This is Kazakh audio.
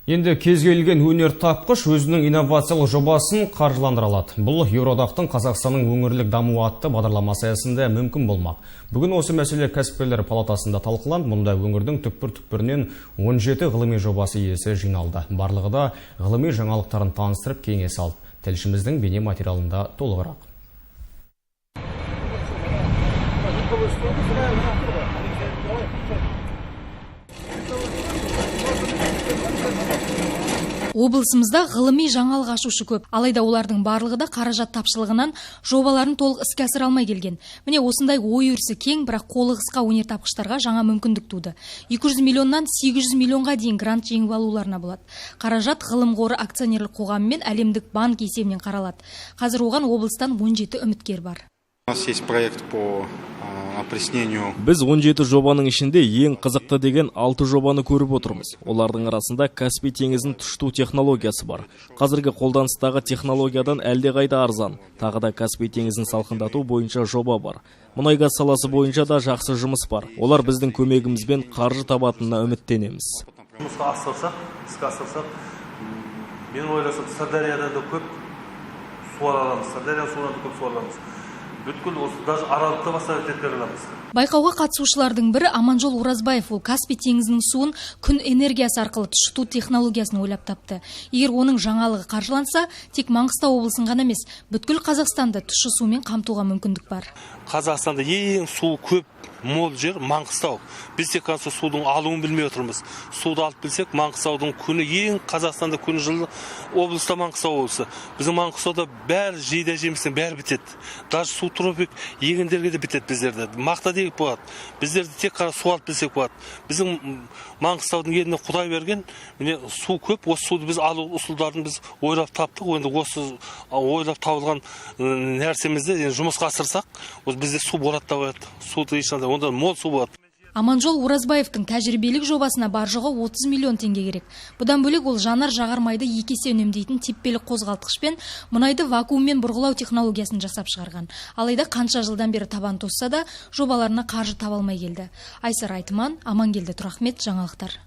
Енді кез келген өнер тапқыш өзінің инновациялық жобасын қаржыландыра алады. Бұл Еуроодақтың Қазақстанның өңірлік дамуы атты бағдарламасы аясында мүмкін болмақ. Бүгін осы мәселе кәсіпкерлер палатасында талқыланды. Мұнда өңірдің түкпір-түкпірінен 17 ғылыми жобасы иесі жиналды. Барлығы да ғылыми жаңалықтарын таныстырып кеңес алды. Тілшіміздің бейне материалында толығырақ. Облысымызда ғылыми жаңалық ашушы көп, алайда олардың барлығы да қаражат тапшылығынан жобаларын толық іске асыра алмай келген. Міне осындай ой өрісі кең, бірақ қолы қысқа өнертапқыштарға жаңа мүмкіндік туды. 200 миллионнан 800 миллионға дейін грант жеңіп алуларына болады. Қаражат ғылым қоры акционерлік қоғамы мен әлемдік банк есебінен қаралады. Қазір оған облыстан 17 үміткер бар. У нас есть проект по опреснению. Біз 17 жобаның ішінде ең қызықты деген 6 жобаны көріп отырмыз. Олардың арасында Каспий теңізін тұшыту технологиясы бар. Қазіргі қолданыстағы технологиядан әлдеқайда арзан. Тағы да Каспий теңізін салқындату бойынша жоба бар. Мұнай-газ саласы бойынша да жақсы жұмыс бар. Олар біздің көмегімізбен қаржы табатынына үміттенеміз. Жұмысқа асырсақ, мен ойласам, Сырдарияда да көп су аламыз. Сырдария суынан көп су аламыз. Бүткіл осы даже аралықта бастап өтеттер аламыз. Байқауға қатысушылардың бірі Аманжол Уразбаев. Ол Каспий теңізінің суын күн энергиясы арқылы тұшыту технологиясын ойлап тапты. Егер оның жаңалығы қаржыланса, тек Маңғыстау облысын ғана емес, бүткіл Қазақстанды тұщы сумен қамтуға мүмкіндік бар. Қазақстанда ең су көп мол жер Маңғыстау. Біз тек қана судың алуын білмей отырмыз. Суды алып білсек, Маңғыстаудың күні ең Қазақстанда күні жылы облыста Маңғыстау облысы. Біздің Маңғыстауда бәрі жейде жемістен бәрі бітеді. Даже су тропик егіндерге де бітеді біздерді. Мақта дейік болады. Біздерді тек қана су алып білсек болады. Біздің Маңғыстаудың еліне Құдай берген, міне су көп. Осы суды біз алу ұсулдарын біз ойлап таптық. Енді осы ойлап табылған нәрсемізді жұмысқа асырсақ, бізде су болады да болады. Суды ешқандай онда мол су болады. Аманжол Уразбаевтың тәжірибелік жобасына бар жоғы 30 миллион теңге керек. Бұдан бөлек ол жанар-жағар майды 2 есе үнемдейтін теппелік қозғалтқышпен мұнайды вакууммен бұрғылау технологиясын жасап шығарған. Алайда қанша жылдан бері табан тосса да жобаларына қаржы таба алмай келді. Айсар Айтман, Амангелді Тұрахмет, жаңалықтар.